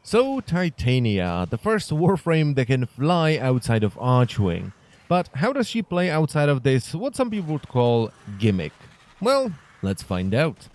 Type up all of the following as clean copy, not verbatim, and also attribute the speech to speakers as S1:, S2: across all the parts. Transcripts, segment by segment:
S1: So, Titania, the first Warframe that can fly outside of Archwing. But how does she play outside of this, what some people would call gimmick? Well, let's find out.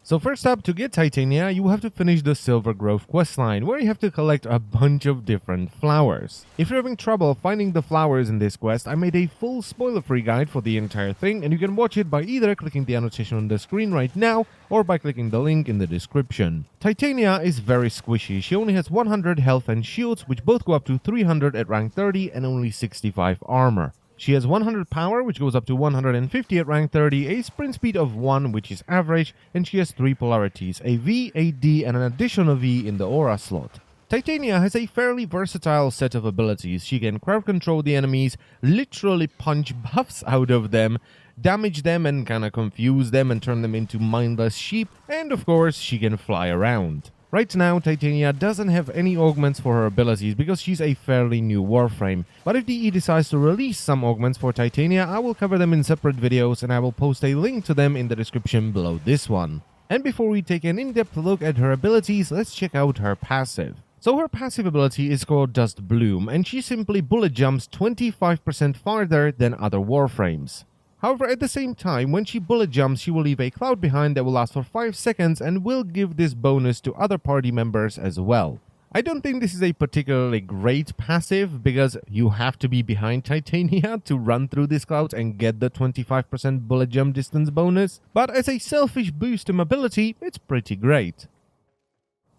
S1: So first up, to get Titania, you have to finish the Silver Grove questline, where you have to collect a bunch of different flowers. If you're having trouble finding the flowers in this quest, I made a full spoiler-free guide for the entire thing, and you can watch it by either clicking the annotation on the screen right now, or by clicking the link in the description. Titania is very squishy. She only has 100 health and shields, which both go up to 300 at rank 30 and only 65 armor. She has 100 power, which goes up to 150 at rank 30, a sprint speed of 1, which is average, and she has 3 polarities, a V, a D, and an additional V in the aura slot. Titania has a fairly versatile set of abilities. She can crowd control the enemies, literally punch buffs out of them, damage them and kinda confuse them and turn them into mindless sheep, and of course, she can fly around. Right now, Titania doesn't have any augments for her abilities because she's a fairly new Warframe, but if DE decides to release some augments for Titania, I will cover them in separate videos and I will post a link to them in the description below this one. And before we take an in-depth look at her abilities, let's check out her passive. So her passive ability is called Dust Bloom, and she simply bullet jumps 25% farther than other Warframes. However, at the same time, when she bullet jumps, she will leave a cloud behind that will last for 5 seconds and will give this bonus to other party members as well. I don't think this is a particularly great passive because you have to be behind Titania to run through these clouds and get the 25% bullet jump distance bonus, but as a selfish boost to mobility, it's pretty great.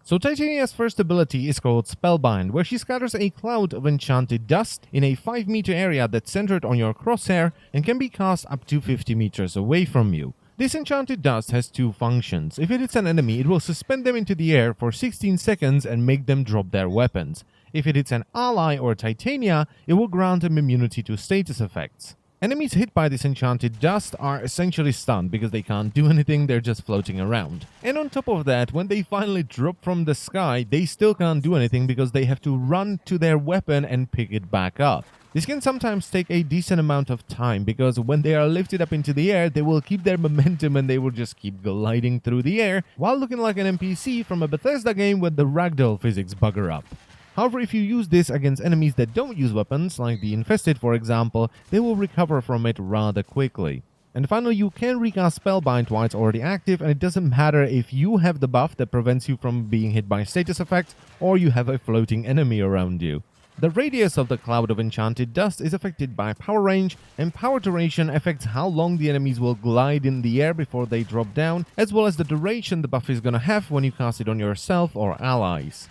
S1: So Titania's first ability is called Spellbind, where she scatters a cloud of enchanted dust in a 5-meter area that's centered on your crosshair and can be cast up to 50 meters away from you. This enchanted dust has 2 functions. If it hits an enemy, it will suspend them into the air for 16 seconds and make them drop their weapons. If it hits an ally or Titania, it will grant them immunity to status effects. Enemies hit by this enchanted dust are essentially stunned because they can't do anything, they're just floating around. And on top of that, when they finally drop from the sky, they still can't do anything because they have to run to their weapon and pick it back up. This can sometimes take a decent amount of time because when they are lifted up into the air, they will keep their momentum and they will just keep gliding through the air while looking like an NPC from a Bethesda game with the ragdoll physics bugger up. However, if you use this against enemies that don't use weapons, like the Infested for example, they will recover from it rather quickly. And finally, you can recast Spellbind while it's already active, and it doesn't matter if you have the buff that prevents you from being hit by status effects, or you have a floating enemy around you. The radius of the cloud of enchanted dust is affected by power range, and power duration affects how long the enemies will glide in the air before they drop down, as well as the duration the buff is gonna have when you cast it on yourself or allies.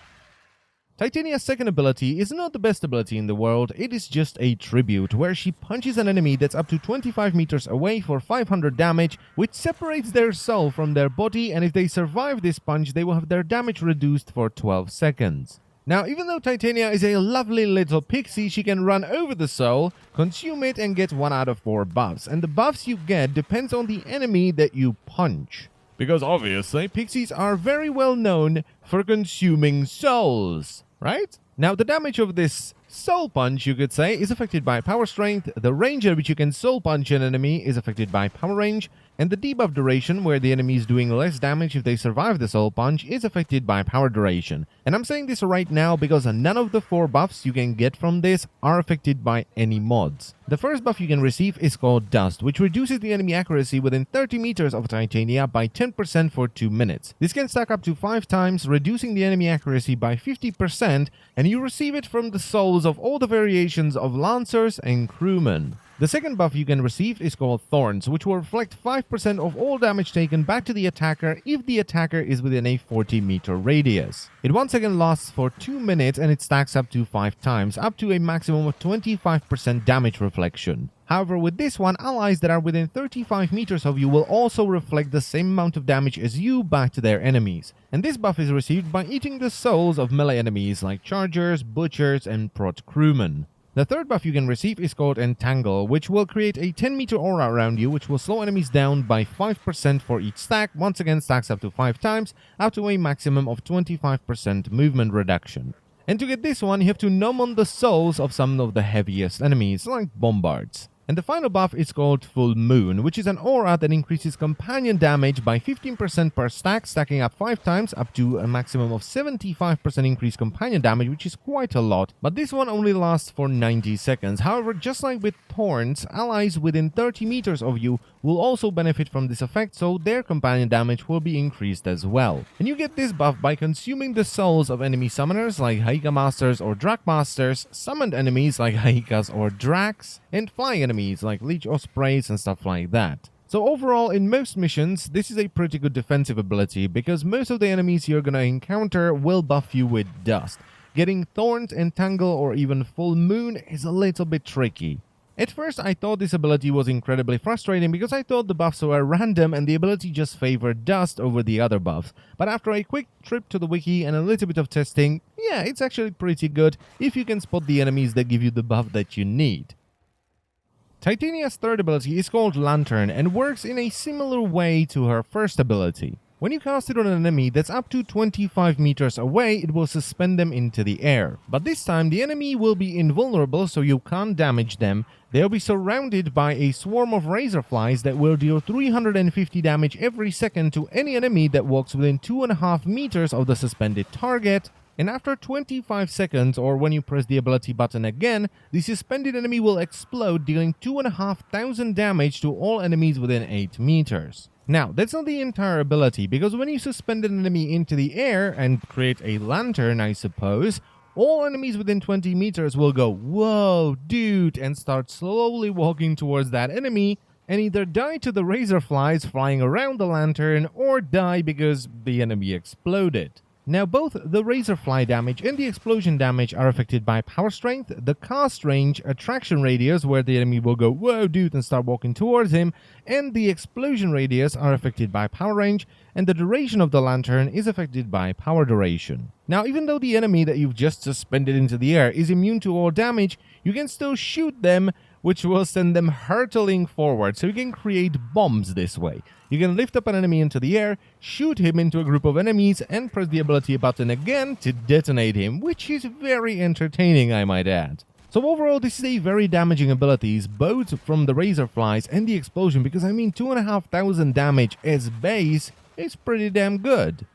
S1: Titania's second ability is not the best ability in the world, it is just a tribute, where she punches an enemy that's up to 25 meters away for 500 damage, which separates their soul from their body, and if they survive this punch, they will have their damage reduced for 12 seconds. Now, even though Titania is a lovely little pixie, she can run over the soul, consume it, and get 1 out of 4 buffs, and the buffs you get depends on the enemy that you punch. Because obviously, pixies are very well known for consuming souls. Right? Now, the damage of this soul punch, you could say, is affected by power strength, the range at which you can soul punch an enemy is affected by power range, and the debuff duration, where the enemy is doing less damage if they survive the soul punch, is affected by power duration. And I'm saying this right now because none of the 4 buffs you can get from this are affected by any mods. The first buff you can receive is called Dust, which reduces the enemy accuracy within 30 meters of Titania by 10% for 2 minutes. This can stack up to 5 times, reducing the enemy accuracy by 50%, and you receive it from the souls of all the variations of Lancers and Crewmen. The second buff you can receive is called Thorns, which will reflect 5% of all damage taken back to the attacker if the attacker is within a 40-meter radius. It once again lasts for 2 minutes and it stacks up to 5 times, up to a maximum of 25% damage reflection. However, with this one, allies that are within 35 meters of you will also reflect the same amount of damage as you back to their enemies. And this buff is received by eating the souls of melee enemies like Chargers, Butchers, and Prot Crewmen. The third buff you can receive is called Entangle, which will create a 10-meter aura around you, which will slow enemies down by 5% for each stack. Once again, stacks up to 5 times, up to a maximum of 25% movement reduction. And to get this one, you have to numb on the souls of some of the heaviest enemies, like Bombards. And the final buff is called Full Moon, which is an aura that increases companion damage by 15% per stack, stacking up 5 times up to a maximum of 75% increased companion damage, which is quite a lot. But this one only lasts for 90 seconds. However, just like with Thorns, allies within 30 meters of you will also benefit from this effect, so their companion damage will be increased as well. And you get this buff by consuming the souls of enemy summoners like Haika Masters or Drak Masters, summoned enemies like Haikas or Draks, and flying enemies like Leech Ospreys and stuff like that. So overall, in most missions, this is a pretty good defensive ability because most of the enemies you're gonna encounter will buff you with dust. Getting Thorns, Entangle, or even Full Moon is a little bit tricky. At first, I thought this ability was incredibly frustrating because I thought the buffs were random and the ability just favored dust over the other buffs. But after a quick trip to the wiki and a little bit of testing, yeah, it's actually pretty good if you can spot the enemies that give you the buff that you need. Titania's third ability is called Lantern and works in a similar way to her first ability. When you cast it on an enemy that's up to 25 meters away, it will suspend them into the air. But this time, the enemy will be invulnerable, so you can't damage them. They'll be surrounded by a swarm of razorflies that will deal 350 damage every second to any enemy that walks within 2.5 meters of the suspended target. And after 25 seconds, or when you press the ability button again, the suspended enemy will explode, dealing 2,500 damage to all enemies within 8 meters. Now, that's not the entire ability, because when you suspend an enemy into the air and create a lantern, I suppose, all enemies within 20 meters will go, "Whoa, dude," and start slowly walking towards that enemy, and either die to the razorflies flying around the lantern, or die because the enemy exploded. Now, both the razorfly damage and the explosion damage are affected by power strength, the cast range, attraction radius, where the enemy will go, "Whoa, dude," and start walking towards him, and the explosion radius are affected by power range, and the duration of the lantern is affected by power duration. Now, even though the enemy that you've just suspended into the air is immune to all damage, you can still shoot them, which will send them hurtling forward, so you can create bombs this way. You can lift up an enemy into the air, shoot him into a group of enemies, and press the ability button again to detonate him, which is very entertaining, I might add. So overall, this is a very damaging ability, both from the razorflies and the explosion, because I mean 2,500 damage as base is pretty damn good.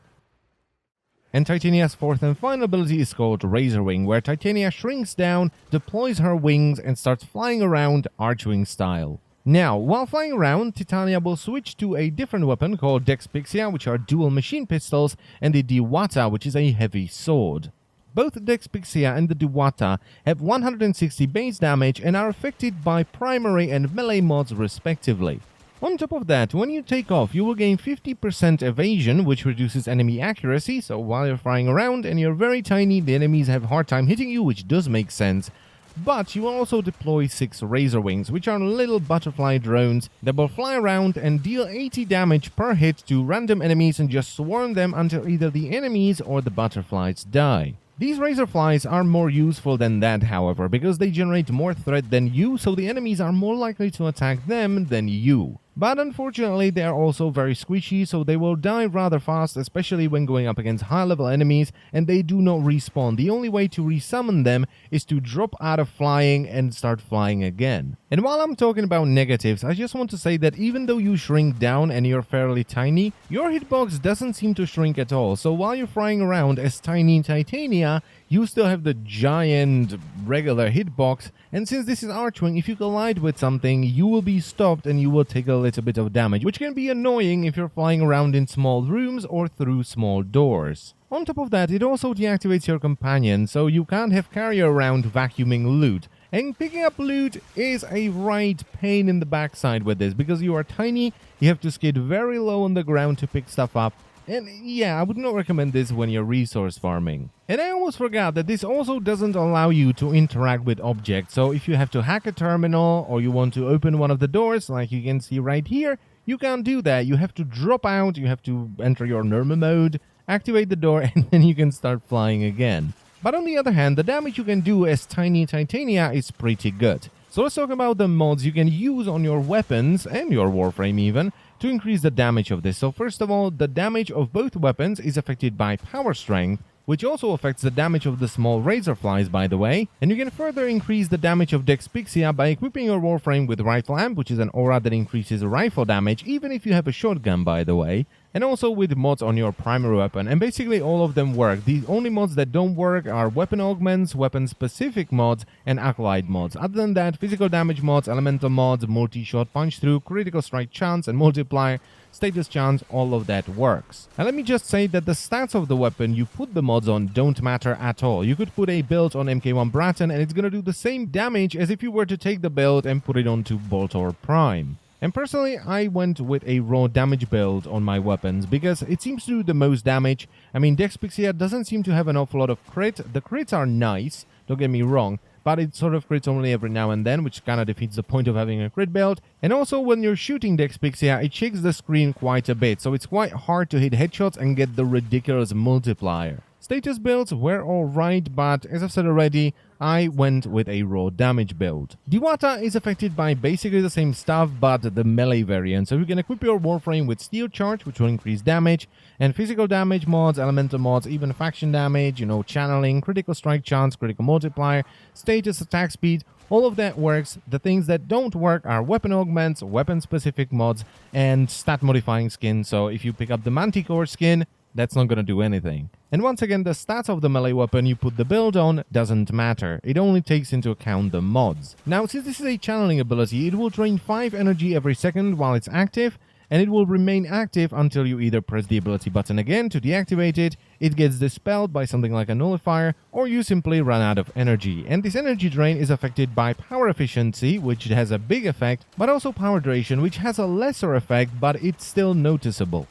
S1: And Titania's fourth and final ability is called Razorwing, where Titania shrinks down, deploys her wings, and starts flying around Archwing style. Now, while flying around, Titania will switch to a different weapon called Dexpixia, which are dual machine pistols, and the Diwata, which is a heavy sword. Both Dexpixia and the Diwata have 160 base damage and are affected by primary and melee mods respectively. On top of that, when you take off, you will gain 50% evasion, which reduces enemy accuracy, so while you're flying around and you're very tiny, the enemies have a hard time hitting you, which does make sense. But you will also deploy 6 Razorwings, which are little butterfly drones that will fly around and deal 80 damage per hit to random enemies and just swarm them until either the enemies or the butterflies die. These Razorflies are more useful than that, however, because they generate more threat than you, so the enemies are more likely to attack them than you. But unfortunately, they are also very squishy, so they will die rather fast, especially when going up against high-level enemies, and they do not respawn. The only way to resummon them is to drop out of flying and start flying again. And while I'm talking about negatives, I just want to say that even though you shrink down and you're fairly tiny, your hitbox doesn't seem to shrink at all. So while you're flying around as tiny Titania, you still have the giant regular hitbox, and since this is Archwing, if you collide with something, you will be stopped and you will take a little bit of damage, which can be annoying if you're flying around in small rooms or through small doors. On top of that, it also deactivates your companion, so you can't have carrier around vacuuming loot. And picking up loot is a right pain in the backside with this, because you are tiny, you have to skid very low on the ground to pick stuff up. And yeah, I would not recommend this when you're resource farming. And I almost forgot that this also doesn't allow you to interact with objects. So if you have to hack a terminal or you want to open one of the doors, like you can see right here, you can't do that. You have to drop out, you have to enter your normal mode, activate the door, and then you can start flying again. But on the other hand, the damage you can do as tiny Titania is pretty good. So let's talk about the mods you can use on your weapons and your Warframe even, to increase the damage of this. So first of all, the damage of both weapons is affected by power strength, which also affects the damage of the small razor flies, by the way. And you can further increase the damage of Dexpixia by equipping your Warframe with Rifle Amp, which is an aura that increases rifle damage, even if you have a shotgun, by the way. And also with mods on your primary weapon, and basically all of them work. The only mods that don't work are weapon augments, weapon-specific mods, and acolyte mods. Other than that, physical damage mods, elemental mods, multi-shot punch-through, critical strike chance, and multiplier, status chance, all of that works. And let me just say that the stats of the weapon you put the mods on don't matter at all. You could put a build on MK1 Bratton, and it's gonna do the same damage as if you were to take the build and put it onto Boltor Prime. And personally, I went with a raw damage build on my weapons because it seems to do the most damage. I mean, Dexpixia doesn't seem to have an awful lot of crit. The crits are nice, don't get me wrong, but it sort of crits only every now and then, which kind of defeats the point of having a crit build. And also, when you're shooting Dexpixia, it shakes the screen quite a bit, so it's quite hard to hit headshots and get the ridiculous multiplier. Status builds were alright, but as I've said already, I went with a raw damage build. Diwata is affected by basically the same stuff, but the melee variant. So you can equip your Warframe with Steel Charge, which will increase damage, and physical damage mods, elemental mods, even faction damage, channeling, critical strike chance, critical multiplier, status attack speed. All of that works. The things that don't work are weapon augments, weapon-specific mods, and stat-modifying skins. So if you pick up the Manticore skin, that's not gonna do anything. And once again, the stats of the melee weapon you put the build on doesn't matter. It only takes into account the mods. Now, since this is a channeling ability, it will drain 5 energy every second while it's active, and it will remain active until you either press the ability button again to deactivate it, it gets dispelled by something like a nullifier, or you simply run out of energy. And this energy drain is affected by power efficiency, which has a big effect, but also power duration, which has a lesser effect, but it's still noticeable.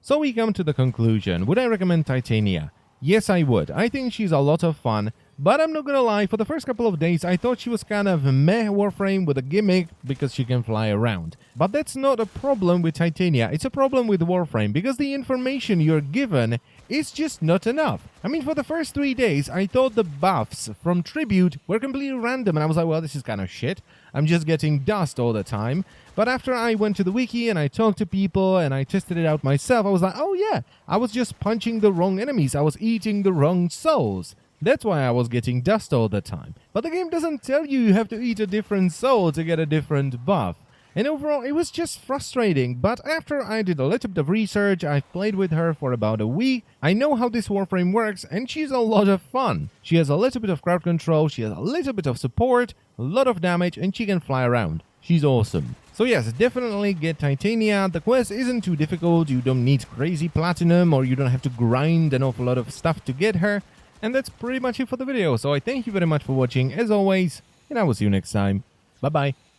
S1: So we come to the conclusion. Would I recommend Titania? Yes, I would. I think she's a lot of fun, but I'm not gonna lie, for the first couple of days I thought she was kind of meh Warframe with a gimmick because she can fly around. But that's not a problem with Titania, it's a problem with Warframe because the information you're given is just not enough. I mean, for the first 3 days, I thought the buffs from Tribute were completely random, and I was like, well, this is kind of shit. I'm just getting dust all the time. But after I went to the wiki and I talked to people and I tested it out myself, I was like, oh yeah, I was just punching the wrong enemies. I was eating the wrong souls. That's why I was getting dust all the time. But the game doesn't tell you you have to eat a different soul to get a different buff. And overall, it was just frustrating, but after I did a little bit of research, I've played with her for about a week, I know how this Warframe works, and she's a lot of fun. She has a little bit of crowd control, she has a little bit of support, a lot of damage, and she can fly around. She's awesome. So yes, definitely get Titania. The quest isn't too difficult, you don't need crazy platinum, or you don't have to grind an awful lot of stuff to get her. And that's pretty much it for the video, so I thank you very much for watching, as always, and I will see you next time. Bye bye.